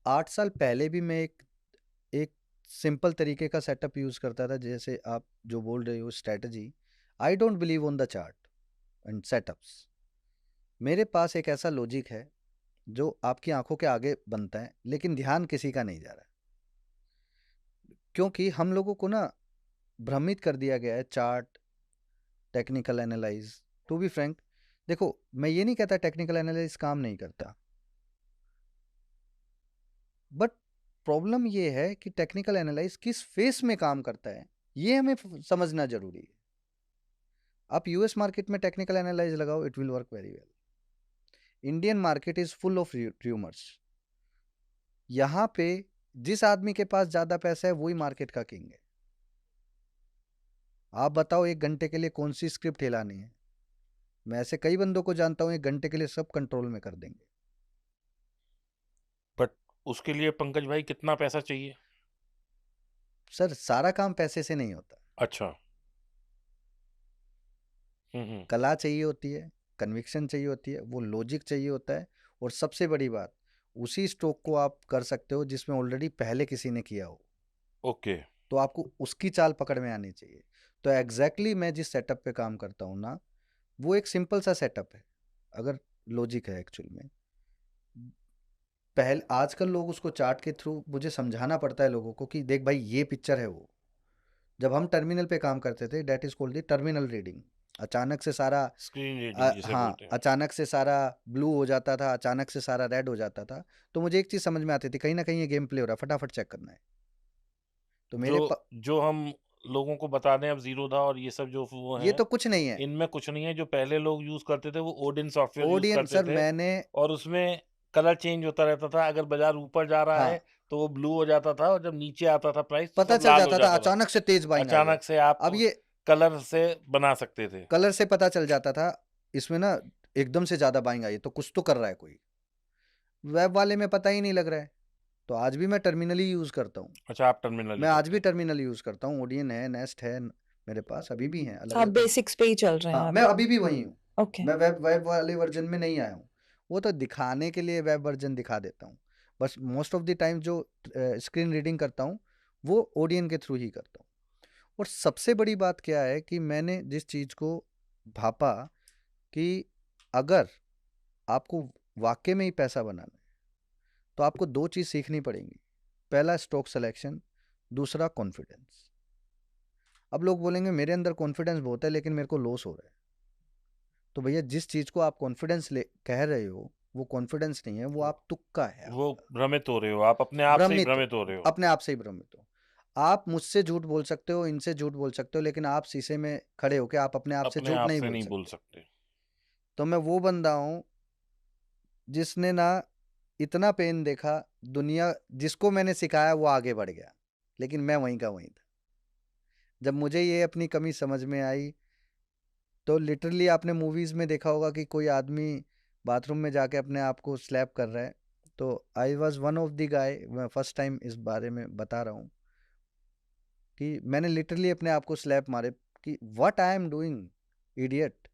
8 साल पहले भी मैं एक सिंपल तरीके का सेटअप यूज़ करता था, जैसे आप जो बोल रहे हो strategy. I don't believe on the chart and setups. मेरे पास एक ऐसा लॉजिक है जो आपकी आंखों के आगे बनता है, लेकिन ध्यान किसी का नहीं जा रहा है, क्योंकि हम लोगों को ना भ्रमित कर दिया गया है chart, technical analyse. To be frank, देखो मैं ये नहीं कहता टेक्निकल एनालिसिस काम नहीं करता, बट प्रॉब्लम ये है कि टेक्निकल एनालिसिस किस फेस में काम करता है, ये हमें समझना जरूरी है। आप यूएस मार्केट में टेक्निकल एनालिसिस लगाओ, it will work very well. Indian market is full of tumours. यहाँ पे जिस आदमी के पास ज्यादा पैसा है वही मार्केट का किंग है। आप बताओ 1 घंटे के लिए कौन सी स्क्रिप्ट हिलानी है? मैं ऐसे कई बंदों को जानता हूँ 1 घंटे के लिए सब कंट्रोल में कर देंगे। बट उसके लिए पंकज भाई कितना पैसा चाहिए? सर सारा काम पैसे से नहीं होता। अच्छा। कला चाहिए होती है, कन्विक्शन चाहिए होती है, वो लॉजिक चाहिए होता है, और सबसे बड़ी बात, उसी स्ट्रोक को आप कर सकते हो जिसमें ऑलरेडी पहले किसी ने किया हो। ओके। तो आपको उसकी चाल पकड़ में आनी चाहिए। तो एग्जैक्टली मैं जिस सेटअप पे काम करता हूँ ना, वो एक सिंपल सा सेटअप है, अगर लॉजिक है एक्चुअल में। पहले आजकल लोग उसको चार्ट के थ्रू मुझे समझाना पड़ता है लोगों को कि देख भाई ये पिक्चर है वो। जब हम टर्मिनल पे काम करते थे, that is called the terminal reading. अचानक से सारा स्क्रीन रीडिंग जिसे हाँ, बोलते हैं। अचानक से सारा ब्लू हो जाता था, अचानक से सारा रेड हो जाता था। तो मुझे एक चीज समझ में आती थी, कहीं ना कहीं ये गेम प्ले हो रहा है, फटाफट चेक करना है। तो जो जो हम लोगों को बता दें, अब जीरोधा और ये सब जो वो ये हैं, तो कुछ नहीं है। इनमें कुछ नहीं है। जो पहले लोग यूज करते थे वो ओडिन सॉफ्टवेयर यूज ओडियन करते सर थे, मैंने, और उसमें कलर चेंज होता रहता था। अगर बाजार ऊपर जा रहा है हाँ, तो वो ब्लू हो जाता था, और जब नीचे आता था प्राइस तो पता सब चल लाल हो जाता था जाता था। अचानक से तेज बाइंग आई है। अचानक से आप अब ये कलर से बना सकते थे। कलर से पता चल जाता था, इसमें ना एकदम से ज्यादा बाइंग आई है तो कुछ तो कर रहा है कोई। वेब वाले में पता ही नहीं लग रहा है। तो आज भी मैं टर्मिनल ही यूज करता हूँ। अच्छा, आप टर्मिनल ही मैं आज करते भी हैं। टर्मिनल यूज करता हूँ, ओडियन है, नेस्ट है, मेरे पास अभी भी हैं अलग आप अलग बेसिक्स पे ही चल रहे हैं हाँ, मैं अभी? अभी भी वही हूँ। ओके। मैं वेब वेब वाले वर्जन में नहीं आया हूँ। वो तो दिखाने के लिए वेब वर्जन दिखा देता हूँ। बस मोस्ट ऑफ द टाइम जो स्क्रीन रीडिंग करता हूँ वो ओडियन के थ्रू ही करता हूँ। और सबसे बड़ी बात क्या है कि मैंने जिस चीज़ को भापा कि अगर आपको वाकई में ही पैसा बनाना है तो आपको 2 चीज़ सीखनी पड़ेंगी। पहला स्टॉक सिलेक्शन, दूसरा कॉन्फिडेंस। अब लोग बोलेंगे मेरे अंदर कॉन्फिडेंस बहुत है लेकिन मेरे को लॉस हो रहा है। तो भैया जिस चीज़ को आप कॉन्फिडेंस ले कह रहे हो वो कॉन्फिडेंस नहीं है, वो आप तुक्का है वो आपका। भ्रमित हो रहे हो, आप अपने आप से ही भ्रमित हो, भ्रमित हो रहे हो। अपने आप से ही भ्रमित हो। आप मुझसे झूठ बोल सकते हो, इनसे झूठ बोल सकते हो, लेकिन आप शीशे में खड़े होकर आप अपने आप से अपने झूठ आप नहीं से बोल नहीं बोल सकते। सकते। तो मैं वो बंदा हूँ जिसने ना इतना पेन देखा, दुनिया जिसको मैंने सिखाया वो आगे बढ़ गया, लेकिन मैं वहीं का वहीं था। जब मुझे ये अपनी कमी समझ में आई तो लिटरली आपने मूवीज में देखा होगा कि कोई आदमी बाथरूम में जाके अपने आप को स्लैप कर रहा है। तो I was one of the guy, मैं फर्स्ट टाइम इस बारे में बता रहा हूँ कि मैंने लिटरली अपने आप को स्लैप मारे कि what I am doing idiot.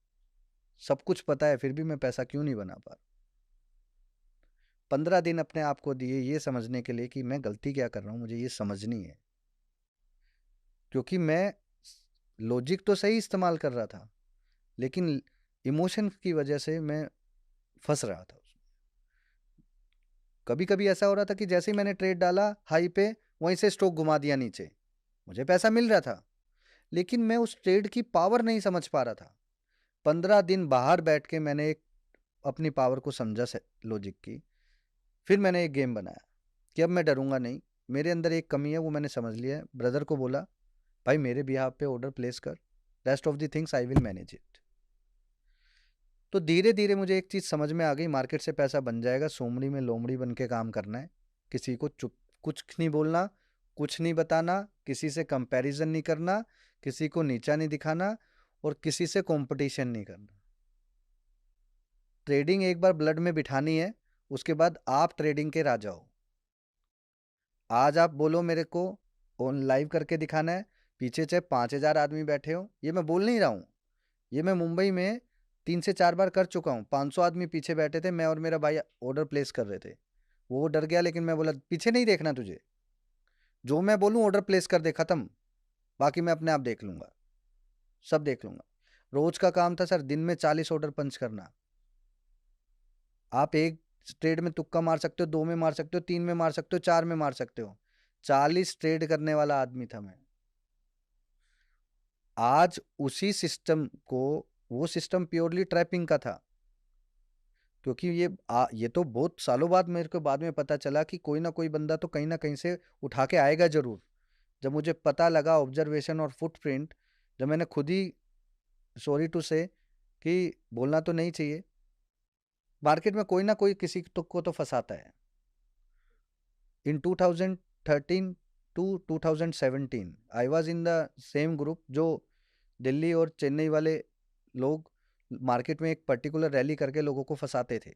सब कुछ पता है फिर भी मैं पैसा क्यों नहीं बना पा रहा। 15 दिन अपने आप को दिए ये समझने के लिए कि मैं गलती क्या कर रहा हूँ, मुझे ये समझनी है। क्योंकि मैं लॉजिक तो सही इस्तेमाल कर रहा था, लेकिन इमोशन की वजह से मैं फंस रहा था उसमें। कभी कभी ऐसा हो रहा था कि जैसे ही मैंने ट्रेड डाला हाई पे, वहीं से स्टॉक घुमा दिया नीचे। मुझे पैसा मिल रहा था लेकिन मैं उस ट्रेड की पावर नहीं समझ पा रहा था। 15 दिन बाहर बैठ के मैंने एक अपनी पावर को समझा लॉजिक की। फिर मैंने एक गेम बनाया कि अब मैं डरूंगा नहीं। मेरे अंदर एक कमी है वो मैंने समझ लिया है। ब्रदर को बोला भाई मेरे बिहाफ पे ऑर्डर प्लेस कर, rest of the things I will manage it. तो धीरे धीरे मुझे एक चीज़ समझ में आ गई, मार्केट से पैसा बन जाएगा, सोमड़ी में लोमड़ी बन के काम करना है। किसी को चुप कुछ नहीं बोलना, कुछ नहीं बताना, किसी से कंपैरिजन नहीं करना, किसी को नीचा नहीं दिखाना, और किसी से कंपटीशन नहीं करना। ट्रेडिंग एक बार ब्लड में बिठानी है, उसके बाद आप ट्रेडिंग के राजा हो। आज आप बोलो मेरे को ऑन लाइव करके दिखाना है, पीछे चाहे 5,000 आदमी बैठे हो, ये मैं बोल नहीं रहा हूँ। ये मैं मुंबई में 3 से 4 बार कर चुका हूँ। 500 आदमी पीछे बैठे थे, मैं और मेरा भाई ऑर्डर प्लेस कर रहे थे। वो डर गया, लेकिन मैं बोला पीछे नहीं देखना तुझे, जो मैं बोलूं ऑर्डर प्लेस कर दे, खत्म, बाकी मैं अपने आप देख लूंगा, सब देख लूंगा। रोज का काम था सर, दिन में 40 ऑर्डर पंच करना। आप एक ट्रेड में तुक्का मार सकते हो, 2 में मार सकते हो, 3 में मार सकते हो, 4 में मार सकते हो, 40 ट्रेड करने वाला आदमी था मैं। आज उसी सिस्टम को, वो सिस्टम प्योरली ट्रैपिंग का था, क्योंकि ये तो बहुत सालों बाद मेरे को बाद में पता चला कि कोई ना कोई बंदा तो कहीं ना कहीं से उठा के आएगा जरूर। जब मुझे पता लगा ऑब्जर्वेशन और फुटप्रिंट, जब मैंने खुद ही, सॉरी टू से, कि बोलना तो नहीं चाहिए, मार्केट में कोई ना कोई किसी को तो फंसाता है। In 2013 to 2017 I was in the same group, जो दिल्ली और चेन्नई वाले लोग मार्केट में एक पर्टिकुलर रैली करके लोगों को फंसाते थे।